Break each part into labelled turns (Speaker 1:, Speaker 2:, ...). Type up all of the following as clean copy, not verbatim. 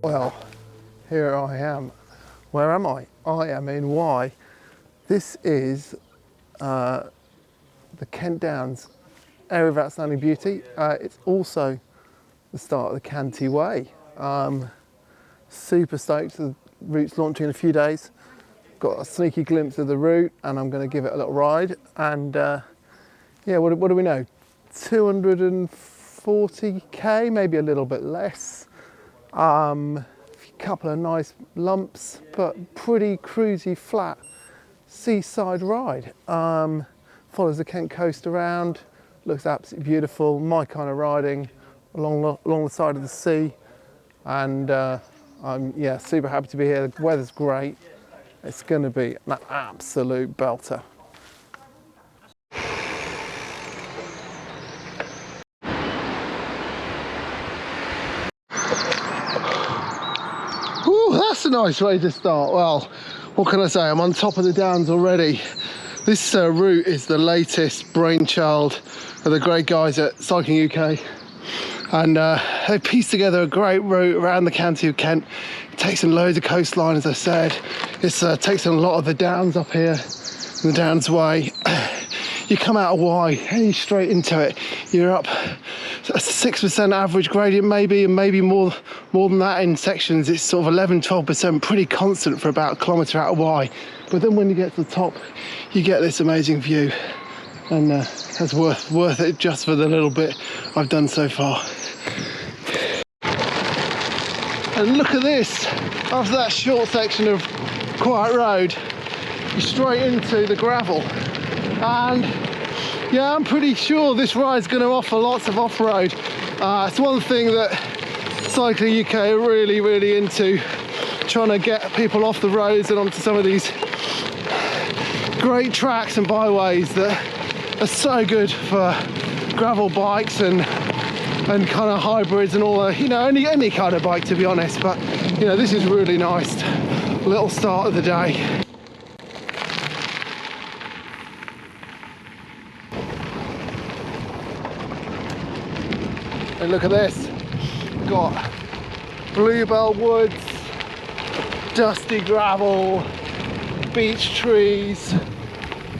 Speaker 1: Well, here I am. Where am I? I am in Wye. This is the Kent Downs area of outstanding beauty. It's also the start of the Cantii Way. Super stoked. The route's launching in a few days. Got a sneaky glimpse of the route and I'm going to give it a little ride. And yeah, what do we know? 240k, maybe a little bit less. A couple of nice lumps, but pretty cruisy, flat seaside ride. Follows the Kent coast around, looks absolutely beautiful. My kind of riding along the side of the sea, and I'm super happy to be here. The weather's great. It's going to be an absolute belter. That's a nice way to start. Well, what can I say? I'm on top of the Downs already. This route is the latest brainchild of the great guys at Cycling UK, and they pieced together a great route around the Cantii of Kent. It takes in loads of coastline, as I said. It takes in a lot of the Downs up here, the Downs Way. You come out of Wye, heading straight into it. You're up a 6% average gradient maybe, and maybe more than that in sections. It's sort of 11-12%, pretty constant for about a kilometre out of Wye. But then when you get to the top, you get this amazing view, and that's worth it just for the little bit I've done so far. And look at this, after that short section of quiet road, you're straight into the gravel. And yeah, I'm pretty sure this ride's going to offer lots of off-road. It's one thing that Cycling UK are really into, trying to get people off the roads and onto some of these great tracks and byways that are so good for gravel bikes and kind of hybrids and all that, you know, any kind of bike, to be honest. But you know, this is really nice little start of the day. And look at this, got bluebell woods, dusty gravel, beech trees.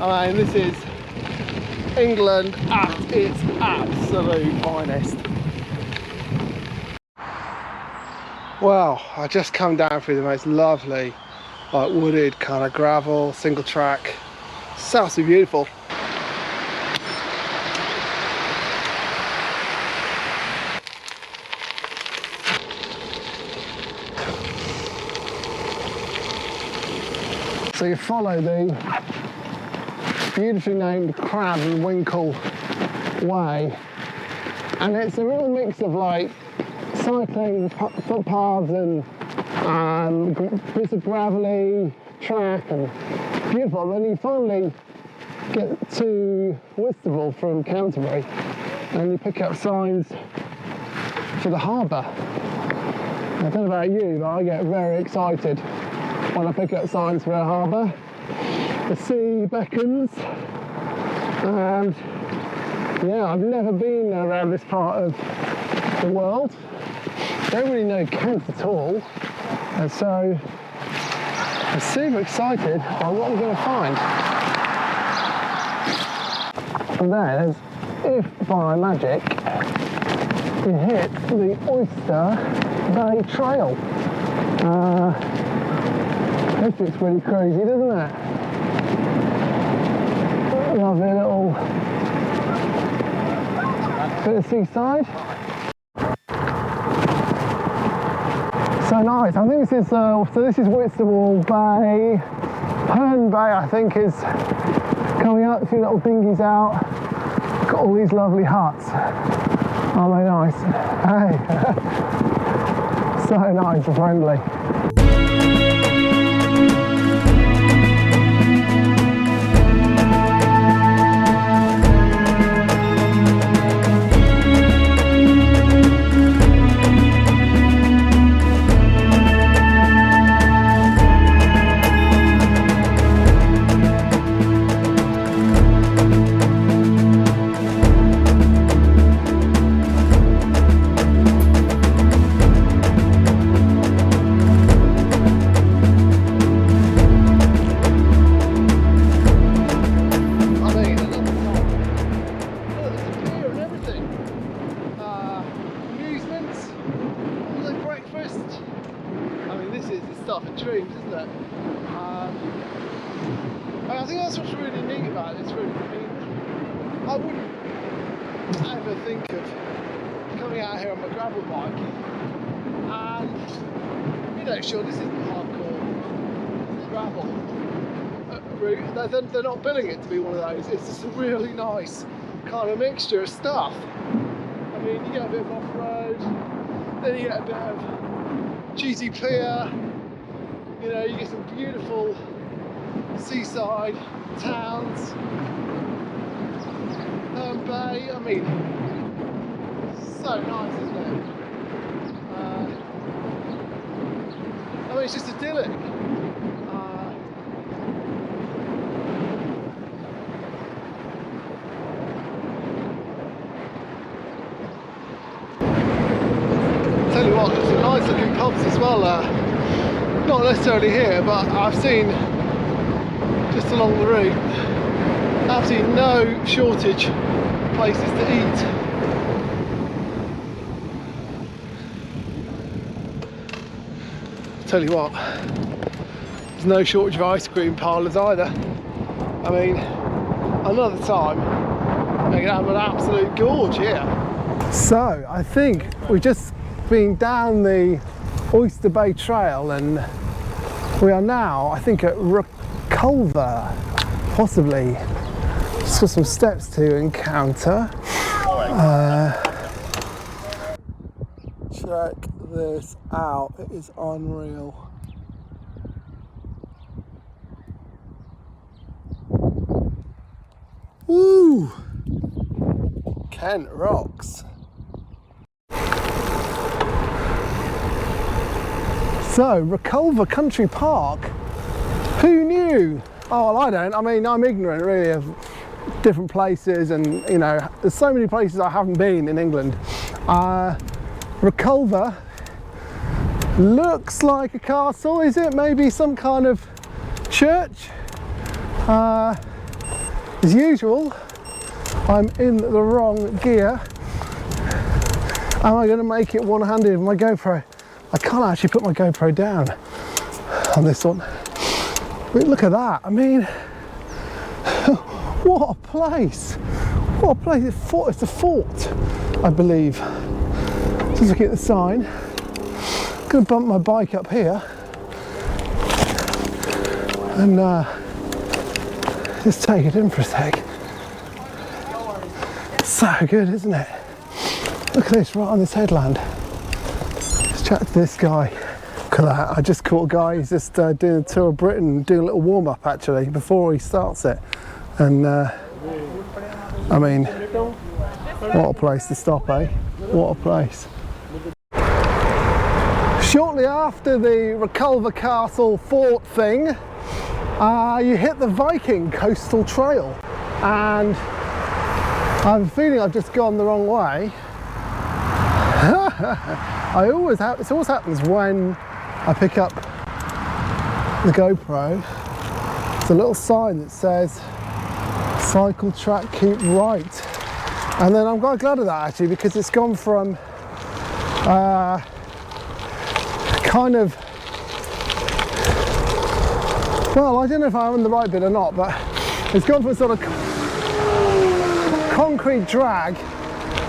Speaker 1: I mean, this is England at its absolute finest. Wow, I just come down through the most lovely, like wooded kind of gravel, single track. It's absolutely beautiful. So you follow the beautifully named Crab and Winkle Way, and it's a real mix of like cycling footpaths and bits of gravelly track and beautiful. And then you finally get to Whitstable from Canterbury and you pick up signs for the harbour. I don't know about you, but I get very excited when I pick up signs for a harbour. The sea beckons, and yeah, I've never been around this part of the world. Don't really know Kent at all, and so I'm super excited by what we're going to find. And there's, if by magic, you hit the Oyster Bay Trail. This looks really crazy, doesn't it? Lovely little bit of seaside. So nice. I think this is this is Whitstable Bay. Herne Bay, I think, is coming out. A few little dinghies out. Got all these lovely huts. Aren't they nice? Hey, so nice and friendly. stuff in dreams, isn't it? And I think that's what's really neat about it. It's really neat. I wouldn't ever think of coming out here on my gravel bike and, you know, sure, this isn't hardcore gravel route. They're not billing it to be one of those. It's just a really nice kind of mixture of stuff. I mean, you get a bit of off-road, then you get a bit of cheesy clear, you know, you get some beautiful seaside towns, bay. I mean, so nice, isn't it? I mean, it's just idyllic. Tell you what, there's some nice looking pubs as well. Not necessarily here, but I've seen just along the route absolutely no shortage of places to eat. Tell you what, there's no shortage of ice cream parlours either. I mean, another time they can have an absolute gorge here. So I think we've just been down the Oyster Bay Trail and we are now, I think, at Reculver, possibly. Just got some steps to encounter. Check this out, it is unreal. Woo! Kent rocks. So, Reculver Country Park. Who knew? Oh, well, I don't. I mean, I'm ignorant really of different places, and you know, there's so many places I haven't been in England. Reculver looks like a castle. Is it maybe some kind of church? As usual, I'm in the wrong gear. Am I going to make it one-handed with my GoPro? I can't actually put my GoPro down on this one. But look at that. I mean, what a place. What a place. It's a fort, I believe. Just looking at the sign. I'm going to bump my bike up here and just take it in for a sec. So good, isn't it? Look at this, right on this headland. Let's chat to this guy. Look at that, I just caught a guy, he's just doing a tour of Britain, doing a little warm-up actually, before he starts it. And I mean, what a place to stop, eh? What a place. Shortly after the Reculver Castle fort thing, you hit the Viking coastal trail, and I have a feeling I've just gone the wrong way. It always happens when I pick up the GoPro. There's a little sign that says cycle track, keep right, and then I'm quite glad of that actually, because it's gone from kind of, well, I don't know if I'm on the right bit or not, but it's gone from a sort of concrete drag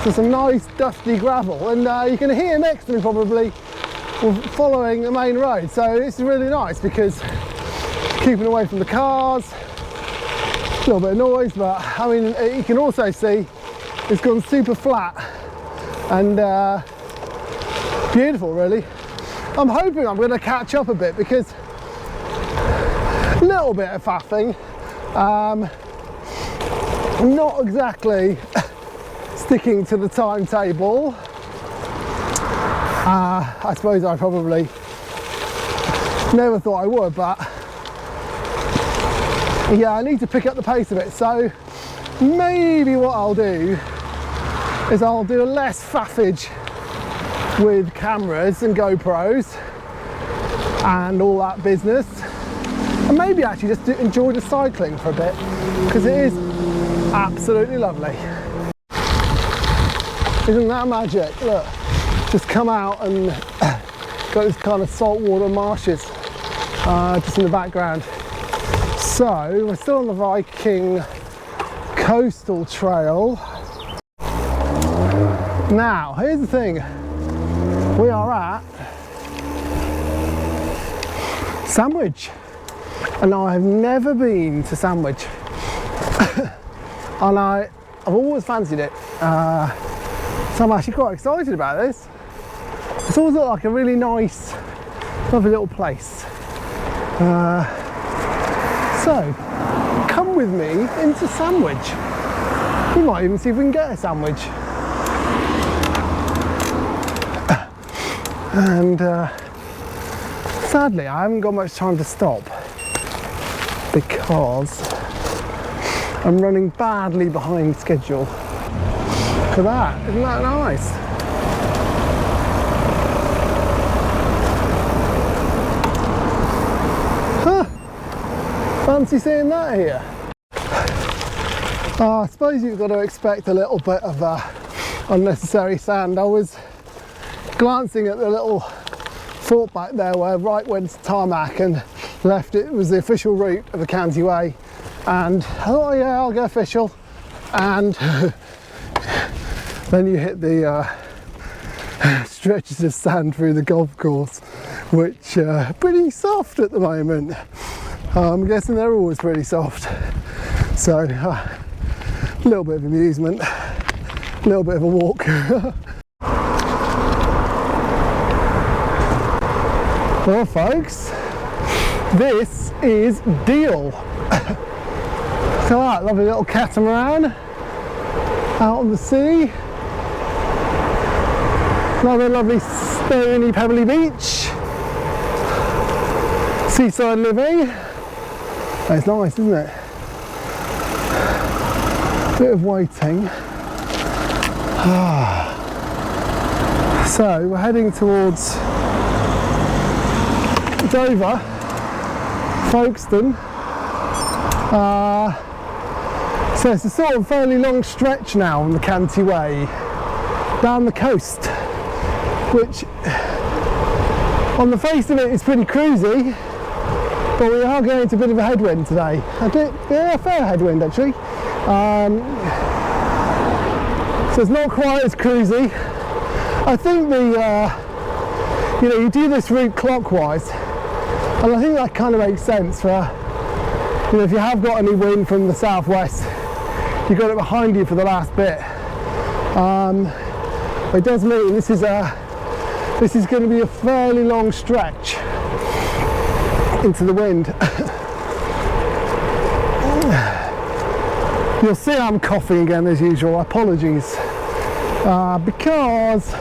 Speaker 1: to some nice dusty gravel, and you can hear next to me probably following the main road. So this is really nice because keeping away from the cars, a little bit of noise, but I mean, you can also see it's gone super flat and beautiful really. I'm hoping I'm going to catch up a bit because a little bit of faffing, not exactly sticking to the timetable. I suppose I probably never thought I would, but yeah, I need to pick up the pace a bit. So maybe what I'll do is I'll do less faffage with cameras and GoPros and all that business, and maybe actually just enjoy the cycling for a bit, because it is absolutely lovely. Isn't that magic? Look, just come out and got this kind of saltwater marshes just in the background. So we're still on the Viking coastal trail. Now, here's the thing. We are at Sandwich. And I've never been to Sandwich. And I've always fancied it. So I'm actually quite excited about this. It's always looked like a really nice, lovely little place. So, come with me into Sandwich. We might even see if we can get a sandwich. And sadly, I haven't got much time to stop because I'm running badly behind schedule. Look at that, isn't that nice? Huh, fancy seeing that here. I suppose you've got to expect a little bit of unnecessary sand. I was glancing at the little fort back there where right went to tarmac and left it was the official route of the Cantii Way, and I thought, oh yeah, I'll go official, and then you hit the stretches of sand through the golf course, which are pretty soft at the moment. I'm guessing they're always pretty soft, so a little bit of amusement, a little bit of a walk. Well folks, this is Deal. Look at that lovely little catamaran out on the sea. Another lovely stony pebbly beach. Seaside living. It's nice, isn't it? Bit of waiting. So we're heading towards Dover, Folkestone. So it's a sort of fairly long stretch now on the Cantii Way down the coast, which on the face of it is pretty cruisy, but we are going into a bit of a headwind today. Yeah, a fair headwind actually. So it's not quite as cruisy. I think you do this route clockwise, and I think that kind of makes sense for, if you have got any wind from the southwest, you've got it behind you for the last bit. It does mean this is going to be a fairly long stretch into the wind. You'll see I'm coughing again as usual, apologies, because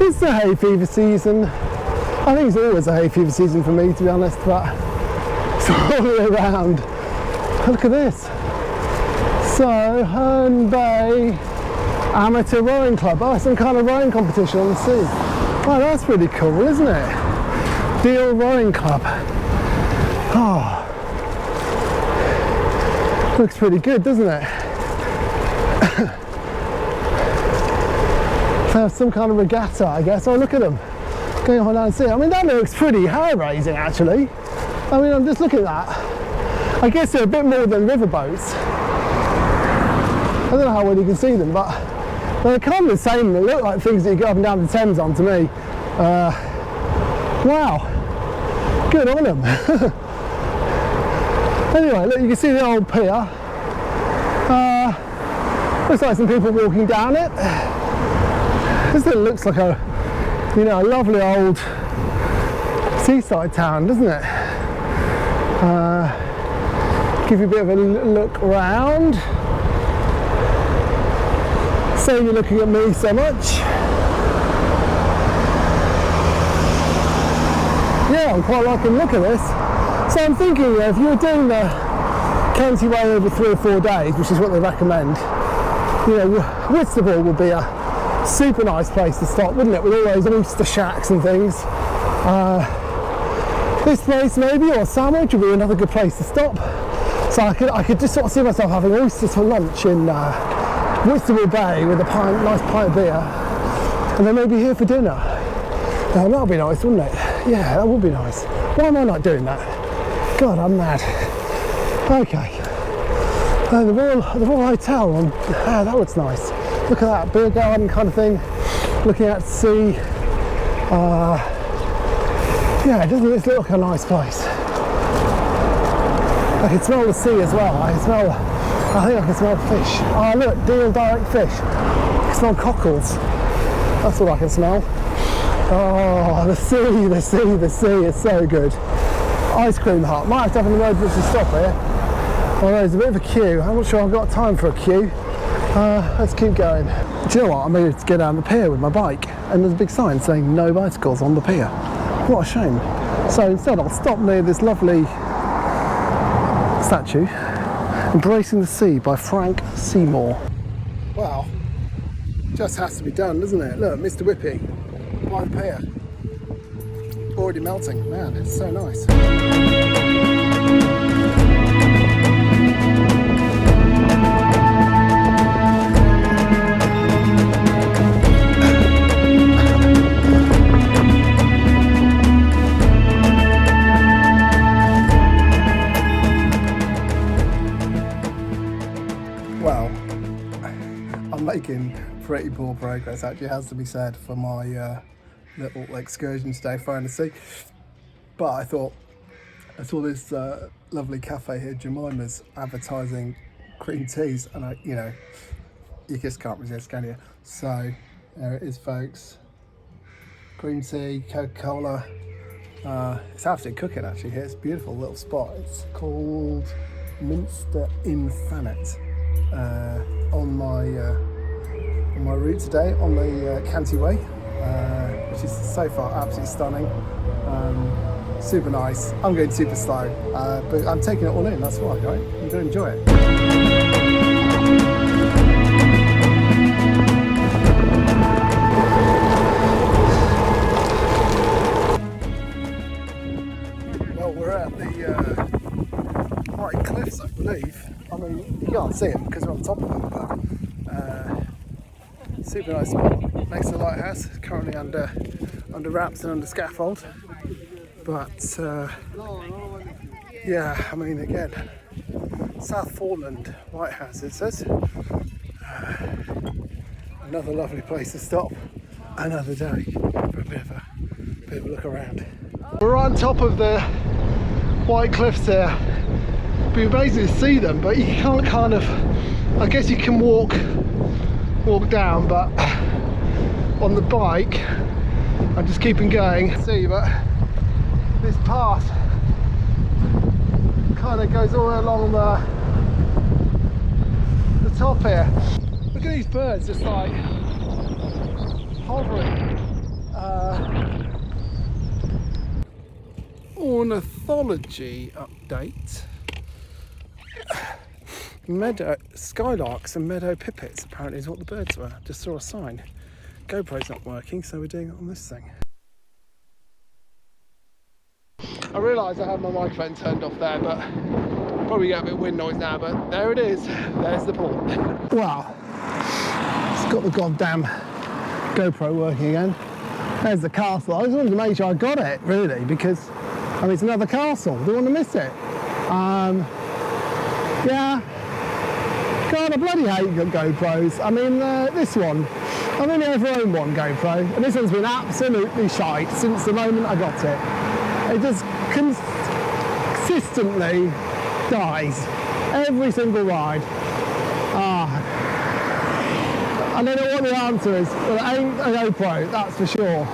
Speaker 1: it's the hay fever season. I think it's always a hay fever season for me, to be honest, but it's all the way around. Look at this. So, Herne Bay Amateur Rowing Club. Oh, some kind of rowing competition on the sea. Wow, that's pretty cool, isn't it? Deal Rowing Club. Oh, looks pretty good, doesn't it? They have some kind of regatta, I guess. Oh, look at them going on down the sea. I mean, that looks pretty hair-raising, actually. I mean, I'm just looking at that. I guess they're a bit more than riverboats. I don't know how well you can see them, but they're kind of the same. They look like things that you go up and down the Thames on to me. Wow, good on them. Anyway, look, you can see the old pier. Looks like some people walking down it. This looks like a, a lovely old seaside town, doesn't it? Give you a bit of a look around. So you're looking at me so much. Yeah, I'm quite liking the look of this. So I'm thinking, if you were doing the Cantii Way over 3 or 4 days, which is what they recommend, Whitstable would be a super nice place to stop, wouldn't it? With all those oyster shacks and things. This place maybe, or Sandwich, would be another good place to stop. So I could just sort of see myself having oysters for lunch in Whitstable Bay with a nice pint of beer, and then maybe here for dinner. That would be nice, wouldn't it? Yeah, that would be nice. Why am I not doing that? God, I'm mad. Okay. The Royal Hotel, that looks nice. Look at that, beer garden kind of thing. Looking out to sea. Yeah, doesn't this look like a nice place? I can smell the sea as well. I think I can smell fish. Oh look, Deal Direct Fish. I can smell cockles. That's what I can smell. Oh, the sea is so good. Ice cream hut. Might have to have an emergency stop here. Although there's a bit of a queue. I'm not sure I've got time for a queue. Let's keep going. Do you know what? I moved to get down the pier with my bike, and there's a big sign saying no bicycles on the pier. What a shame. So instead I'll stop near this lovely statue, Embracing the Sea by Frank Seymour. Well, just has to be done, doesn't it? Look, Mr. Whippy by the pier. Already melting. Man, it's so nice. Making pretty poor progress, actually, has to be said, for my little excursion today, flying the sea. But I saw this lovely cafe here, Jemima's, advertising cream teas, and you just can't resist, can you? So there it is, folks. Cream tea, Coca-Cola. It's absolutely cooking actually here. It's a beautiful little spot. It's called Minster in Thanet. On my route today on the Cantii Way, which is so far absolutely stunning, super nice. I'm going super slow, but I'm taking it all in, that's why, right? I'm going to enjoy it. Well, we're at the White Cliffs, I believe. I mean, you can't see them because we're on top of them, but super nice spot next to the lighthouse. Currently under wraps and under scaffold, but yeah, I mean, again, South Foreland Lighthouse, it says. Another lovely place to stop another day for a bit of a look around. We're on top of the White Cliffs here. You basically see them, but you can't kind of, I guess you can walk down, but on the bike I'm just keeping going. See, but this path kind of goes all the way along the top here. Look at these birds just like hovering. Ornithology update. Meadow skylarks and meadow pipits apparently is what the birds were. Just saw a sign. GoPro's not working, so we're doing it on this thing. I realise I have my microphone turned off there, but probably get a bit of wind noise now, but there it is. There's the port. Wow, it's got the goddamn GoPro working again. There's the castle. I just wanted to make sure I got it, really, because I mean, it's another castle. Don't want to miss it. Yeah. God, I bloody hate GoPros. I mean, this one, I've only ever owned one GoPro, and this one's been absolutely shite since the moment I got it. It just consistently dies. Every single ride. I don't know what the answer is, but it ain't a GoPro, that's for sure.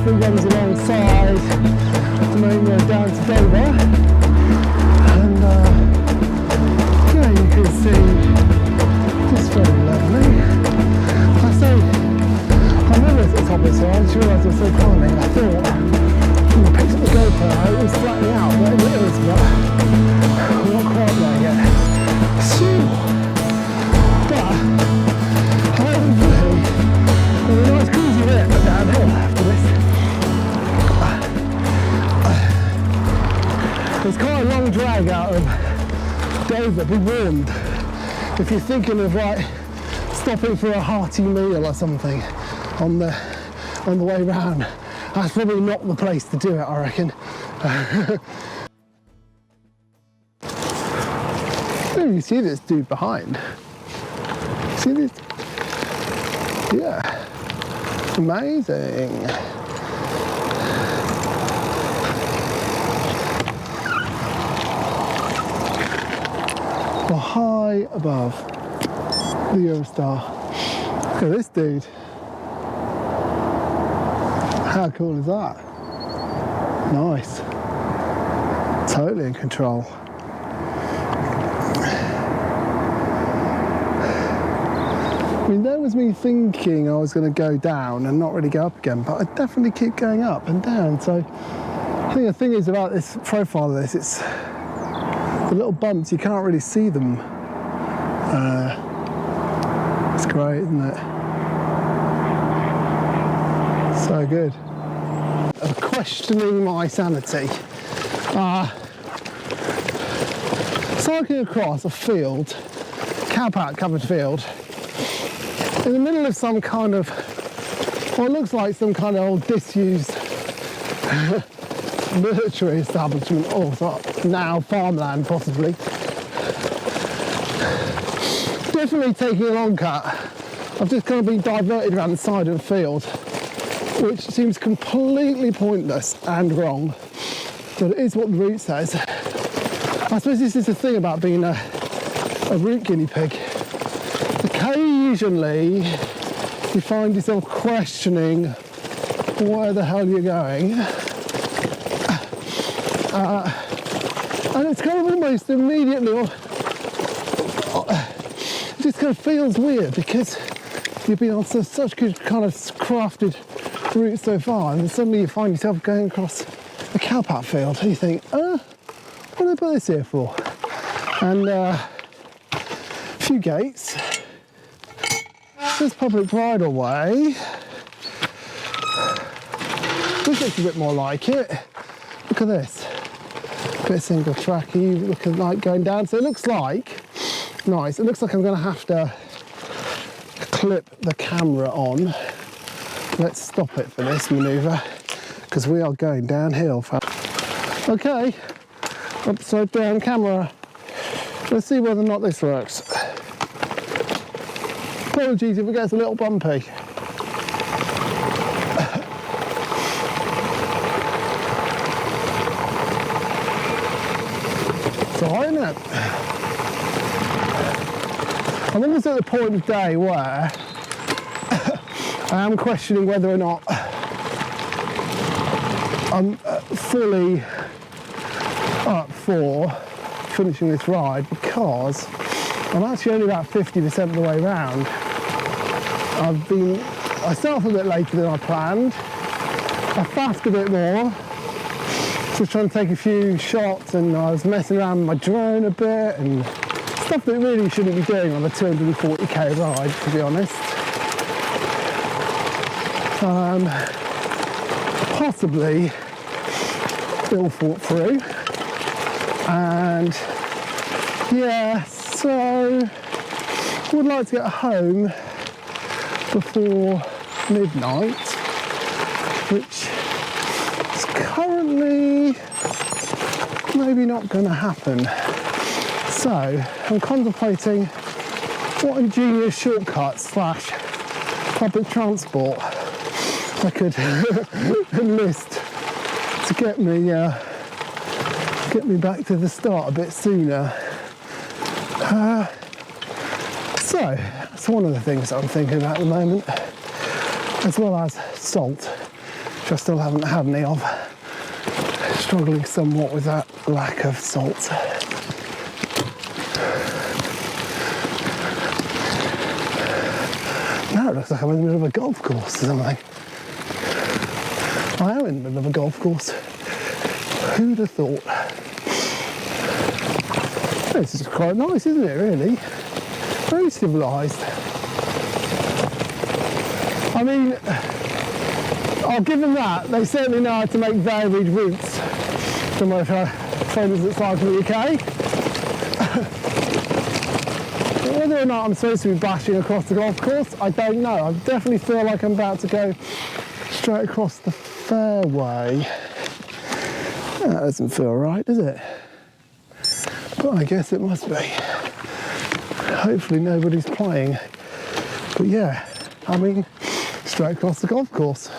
Speaker 1: Runs alongside the main road down to Dover, and top of this hill. I just realised it was so climbing. I thought when I picked up the GoPro, it was flattening out, but it is, but we're not quite there yet. Phew. But hopefully there's a nice cruisy bit downhill after this. There's quite a long drag out of Dover. Be warned if you're thinking of like stopping for a hearty meal or something on the way round. That's probably not the place to do it, I reckon. Oh, you see this dude behind? See this? Yeah. Amazing. We're high above the Eurostar. Look at this dude. How cool is that? Nice. Totally in control. I mean, there was me thinking I was going to go down and not really go up again, but I definitely keep going up and down. So I think the thing is about this profile of this, it's the little bumps, you can't really see them. It's great, isn't it? So good. I'm questioning my sanity. Cycling across a field, cowpat covered field, in the middle of some kind of, well, it looks like some kind of old disused military establishment, or now farmland possibly. Definitely taking a long cut. I've just kind of been diverted around the side of the field, which seems completely pointless and wrong, but it is what the route says. I suppose this is the thing about being a route guinea pig. Occasionally you find yourself questioning where the hell you're going. And it's kind of almost immediately, it just kind of feels weird because you've been on such good kind of crafted routes so far, and then suddenly you find yourself going across a cowpat field and you think, what did I put this here for? And a few gates. This public bridleway. This looks a bit more like it. Look at this. Bit single tracky, looking like going down. So it looks like, nice, it looks like I'm going to have to clip the camera on. Let's stop it for this manoeuvre, because we are going downhill. Okay, upside down camera. Let's see whether or not this works. Apologies if it gets a little bumpy. It's alright, isn't it? I'm almost at the point of day where I am questioning whether or not I'm fully up for finishing this ride, because I'm actually only about 50% of the way round. I started off a bit later than I planned. I faffed a bit more, just trying to take a few shots, and I was messing around with my drone a bit and stuff that really shouldn't be doing on a 240k ride, to be honest. Possibly ill thought through, and yeah, so would like to get home before midnight, which is currently maybe not going to happen. So I'm contemplating what ingenious shortcuts / public transport I could enlist to get me back to the start a bit sooner. So that's one of the things I'm thinking about at the moment, as well as salt, which I still haven't had any of. Struggling somewhat with that lack of salt. Now it looks like I'm in the middle of a golf course or something. I am in the middle of a golf course. Who'd have thought? This is quite nice, isn't it, really? Very civilised. I mean, I'll give them that. They certainly know how to make varied routes from my friends at Cycle UK. Whether or not I'm supposed to be bashing across the golf course, I don't know. I definitely feel like I'm about to go straight across the fairway. That doesn't feel right, does it? But I guess it must be. Hopefully nobody's playing. But yeah, I mean, straight across the golf course.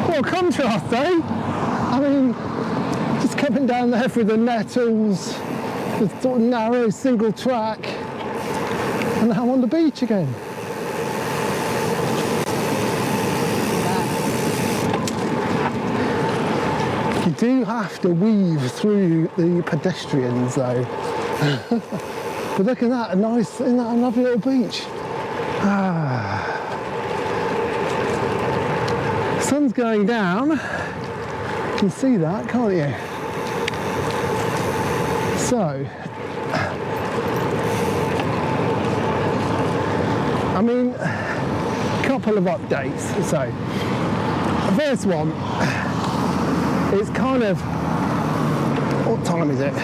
Speaker 1: Well, contrast, eh? I mean, just coming down there through the nettles, the sort of narrow single track, and now I'm on the beach again. You do have to weave through the pedestrians though. But look at that, isn't that a lovely little beach? Sun's going down. You can see that, can't you? So, I mean, a couple of updates. So, the first one is kind of, what time is it?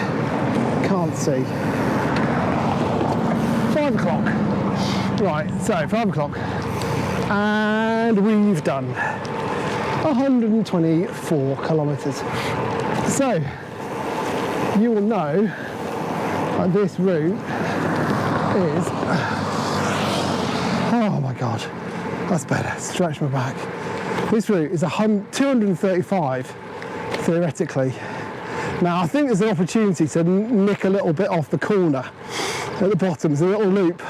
Speaker 1: Can't see. 5 o'clock. Right, so 5 o'clock. And we've done 124 kilometres. So, you will know that this route is, oh my God, that's better, stretch my back. This route is 235, theoretically. Now I think there's an opportunity to nick a little bit off the corner at the bottom, there's a little loop.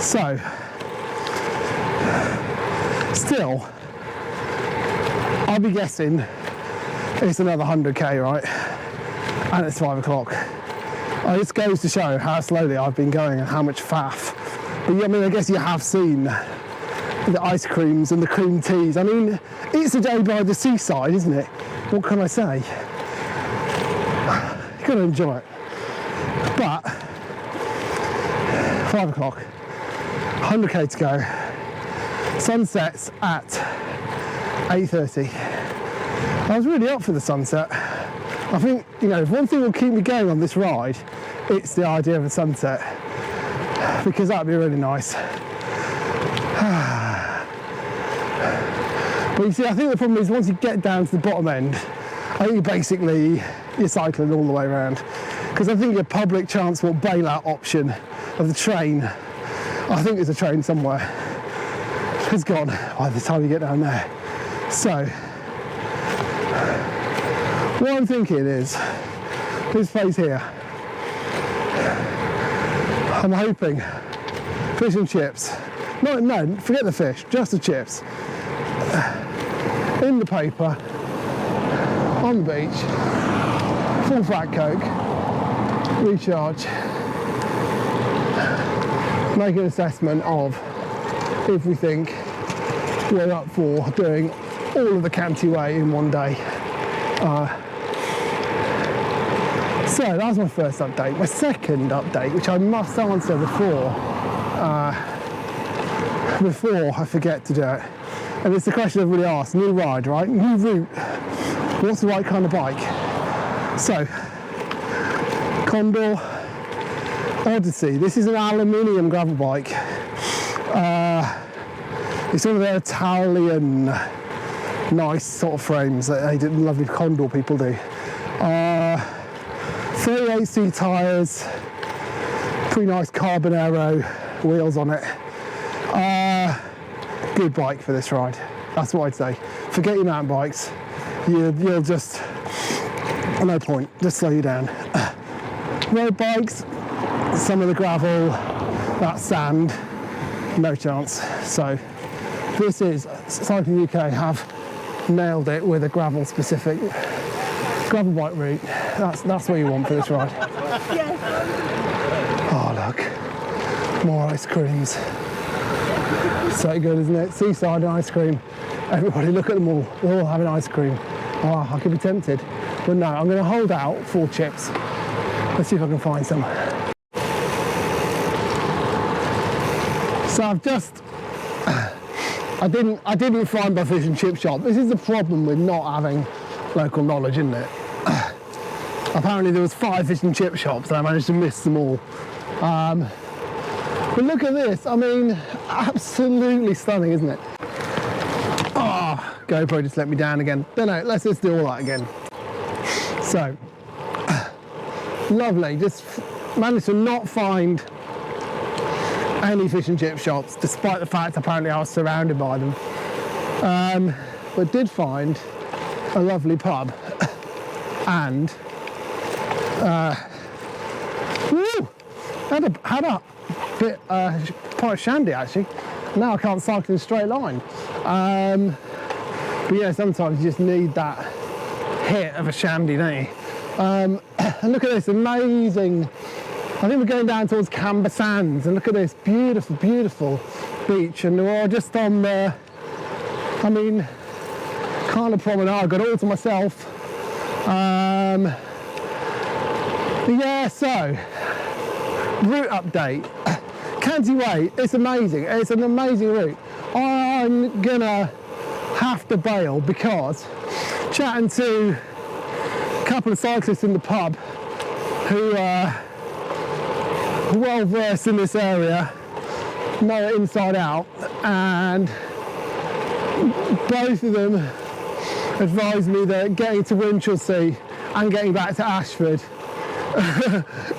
Speaker 1: So, still, I'll be guessing it's another 100k, right? And it's 5 o'clock. This goes to show how slowly I've been going and how much faff. But yeah, I mean, I guess you have seen the ice creams and the cream teas. I mean, it's a day by the seaside, isn't it? What can I say? You've got to enjoy it. But 5 o'clock, 100k to go. Sunsets at 8:30. I was really up for the sunset. I think, you know, if one thing will keep me going on this ride, it's the idea of a sunset, because that'd be really nice. But you see, I think the problem is once you get down to the bottom end, I think you're cycling all the way around. Because I think your public transport bailout option of the train, I think there's a train somewhere, has gone by the time you get down there. So, what I'm thinking is, this place here, I'm hoping fish and chips, no, forget the fish, just the chips, in the paper, on the beach, full fat Coke, recharge, make an assessment of if we think we're up for doing all of the Cantii Way in one day. So that was my first update. My second update, which I must answer before I forget to do it, and it's the question everybody asks: new ride, right? New route. What's the right kind of bike? So, Condor Odyssey. This is an aluminium gravel bike. It's one of their Italian nice sort of frames that they did, lovely Condor people do. 38C tyres, pretty nice carbon aero wheels on it. Good bike for this ride, that's what I'd say. Forget your mountain bikes, you'll just, no point, just slow you down. Road bikes, some of the gravel, that sand, no chance. So this is, Cycling UK have nailed it with a gravel specific gravel bike route. That's what you want for this ride.
Speaker 2: Yes.
Speaker 1: Oh look, more ice creams. So good, isn't it? Seaside and ice cream. Everybody, look at them all. They're all having ice cream. Oh, I could be tempted. But no, I'm going to hold out for chips. Let's see if I can find some. So I've just... I didn't find my fish and chip shop. This is the problem with not having local knowledge, isn't it? Apparently there was 5 fish and chip shops and I managed to miss them all. But look at this. I mean, absolutely stunning, isn't it? Oh, GoPro just let me down again. No, let's just do all that again. So, lovely. Just managed to not find any fish and chip shops, despite the fact apparently I was surrounded by them. But did find a lovely pub and had a bit quite shandy actually. Now I can't cycle in a straight line. But yeah, sometimes you just need that hit of a shandy, don't you? And look at this amazing. I think we're going down towards Camber Sands, and look at this beautiful, beautiful beach, and we're just on the, I mean, kind of promenade. I got it all to myself. Yeah, so route update. Cantii Way, it's amazing. It's an amazing route. I'm gonna have to bail because chatting to a couple of cyclists in the pub who are well versed in this area, know it inside out, and both of them advised me that getting to Winchelsea and getting back to Ashford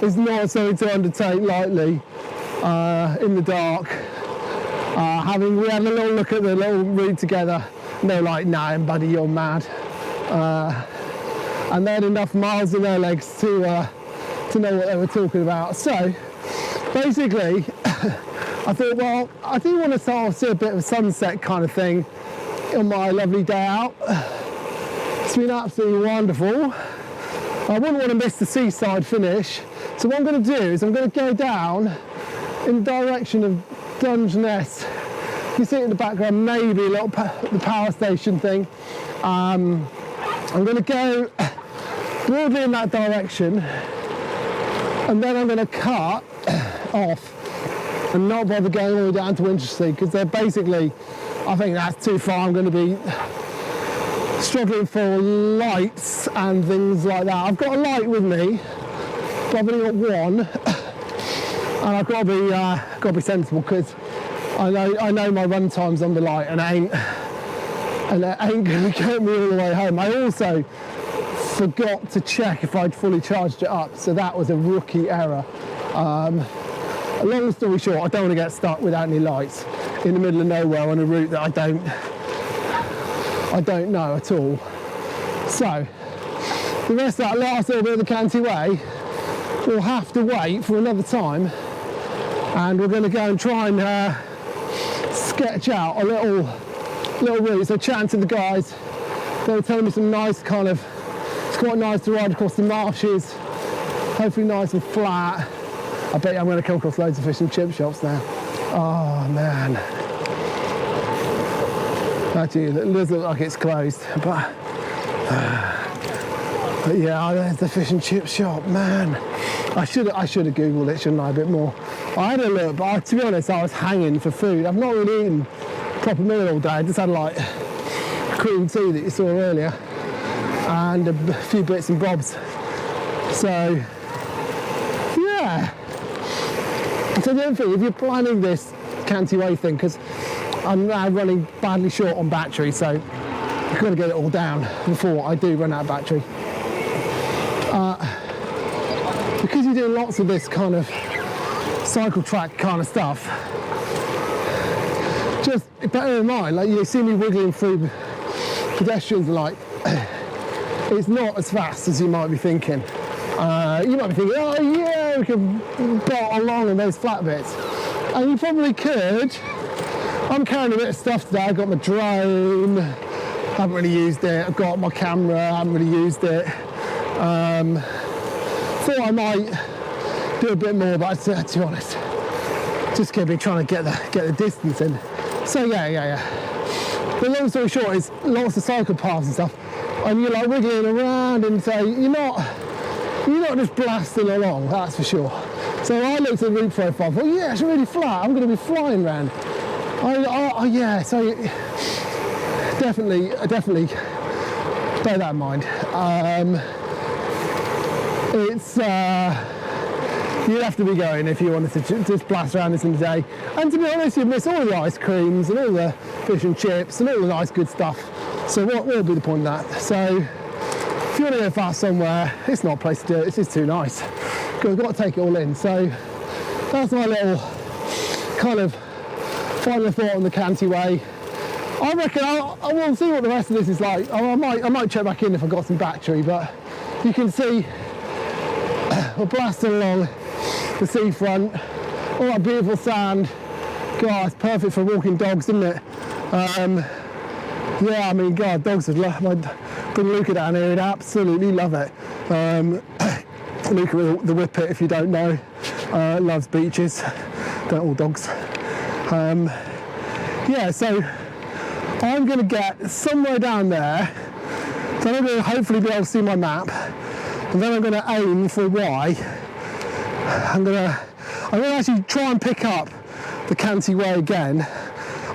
Speaker 1: is not something to undertake lightly in the dark. We had a little look at the little route together, and they were like, "Nah, buddy, you're mad." And they had enough miles in their legs to know what they were talking about. So basically, I thought, well, I do want to sort of see a bit of a sunset kind of thing on my lovely day out. It's been absolutely wonderful. I wouldn't want to miss the seaside finish. So what I'm going to do is I'm going to go down in the direction of Dungeness. You see it in the background, maybe a little the power station thing. I'm going to go broadly in that direction, and then I'm going to cut off and not bother going all the way down to Winchelsea, because they're basically, I think that's too far. I'm going to be struggling for lights and things like that. I've got a light with me, but I've only got one, and I've got to be sensible, because I know my run time's on the light, and it ain't going to get me all the way home. I also forgot to check if I'd fully charged it up, so that was a rookie error. Long story short, I don't want to get stuck without any lights in the middle of nowhere on a route that I don't know at all. So the rest of that last little bit of the Cantii Way will have to wait for another time, and we're going to go and try and sketch out a little route. So chatting to the guys, they were telling me some nice kind of, it's quite nice to ride across the marshes, hopefully nice and flat. I bet you I'm going to come across loads of fish and chip shops now. Oh man. Actually, it does look like it's closed, but yeah, there's the fish and chip shop, man. I should have Googled it, shouldn't I, a bit more. I had a look, but to be honest, I was hanging for food. I've not really eaten a proper meal all day. I just had like cream tea that you saw earlier, and a few bits and bobs. So, yeah. So the other thing, if you're planning this Cantii Way thing, because I'm now running badly short on battery, so I've got to get it all down before I do run out of battery. Because you're doing lots of this kind of cycle track kind of stuff, just bear in mind, like you see me wiggling through pedestrians, like it's not as fast as you might be thinking. You might be thinking, oh yeah, we can bolt along in those flat bits, and you probably could. I'm carrying a bit of stuff today. I've got my drone, haven't really used it. I've got my camera, haven't really used it. Thought I might do a bit more, but to be honest, just gonna be trying to get the distance in. So yeah. The long story short is lots of cycle paths and stuff, and you're like wiggling around, and so you're not just blasting along, that's for sure. So I looked at the route profile, thought, yeah, it's really flat, I'm going to be flying around. Yeah, so definitely bear that in mind. It's you'd have to be going if you wanted to just blast around this in the day. And to be honest, you'd miss all the ice creams and all the fish and chips and all the nice good stuff. So what will be the point of that? So if you want to go fast somewhere, it's not a place to do it, it's just too nice. We've got to take it all in. So that's my little kind of final thought on the Cantii Way. I reckon I will see what the rest of this is like. I might check back in if I've got some battery, but you can see we're blasting along the seafront, all that beautiful sand. God, it's perfect for walking dogs, isn't it? Yeah, I mean, God, dogs would love. Bring Luca down here, he'd absolutely love it. Luca with the whippet, if you don't know, loves beaches. Don't all dogs. Yeah, so I'm going to get somewhere down there. Then I'm going to hopefully be able to see my map, and then I'm going to aim for Y. I'm going to actually try and pick up the Cantii Way again.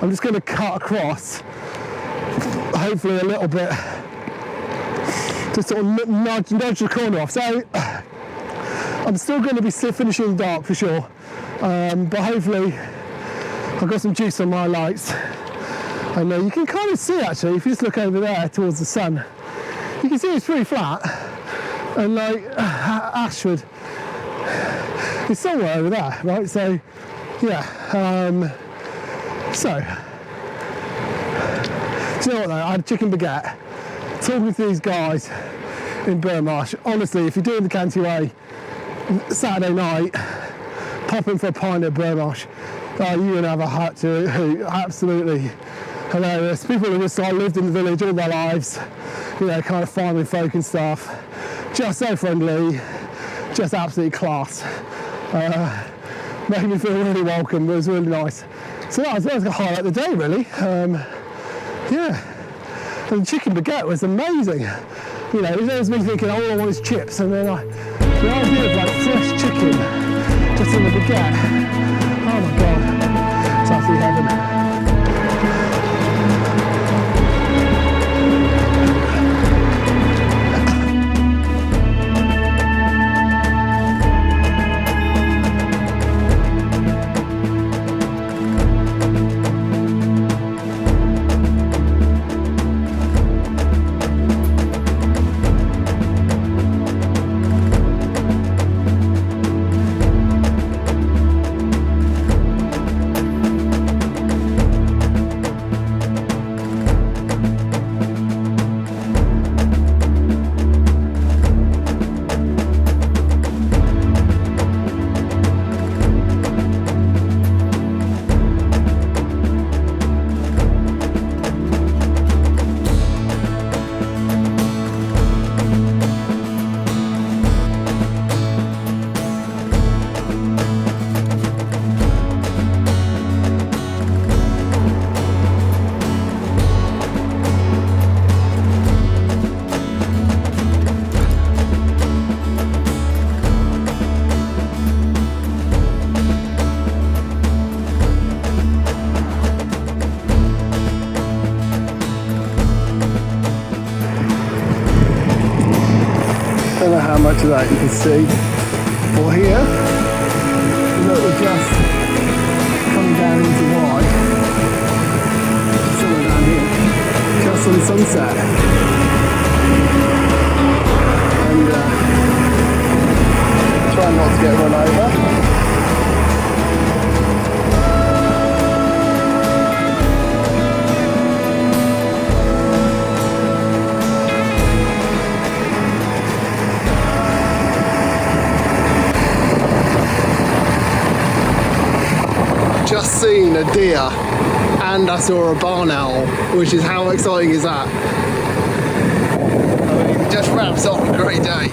Speaker 1: I'm just going to cut across, hopefully a little bit, just sort of nudge the corner off. So I'm still going to be finishing in the dark for sure, but hopefully I've got some juice on my lights. And you can kind of see, actually, if you just look over there towards the sun, you can see it's pretty flat, and like Ashford is somewhere over there, right? So yeah, so do you know what though, I had a chicken baguette talking to these guys in Burmarsh. Honestly, if you're doing the Cantii Way Saturday night, pop in for a pint at Burmarsh, you're going to have a heart to hoot. Absolutely hilarious. People who just lived in the village all their lives, you know, kind of farming folk and stuff. Just so friendly, just absolutely class. Made me feel really welcome. It was really nice. So that was the highlight of the day, really. Yeah, and the chicken baguette was amazing. You know, it was me thinking, all I want is chips, and then the idea of like fresh chicken just in the baguette. Oh my God, it's absolutely heaven. Don't know how much of that you can see. But here, look, we're just coming down into Y. Somewhere down here, just on the sunset. And try not to get run over. Just seen a deer and I saw a barn owl, which is how exciting is that? I mean, it just wraps up a great day.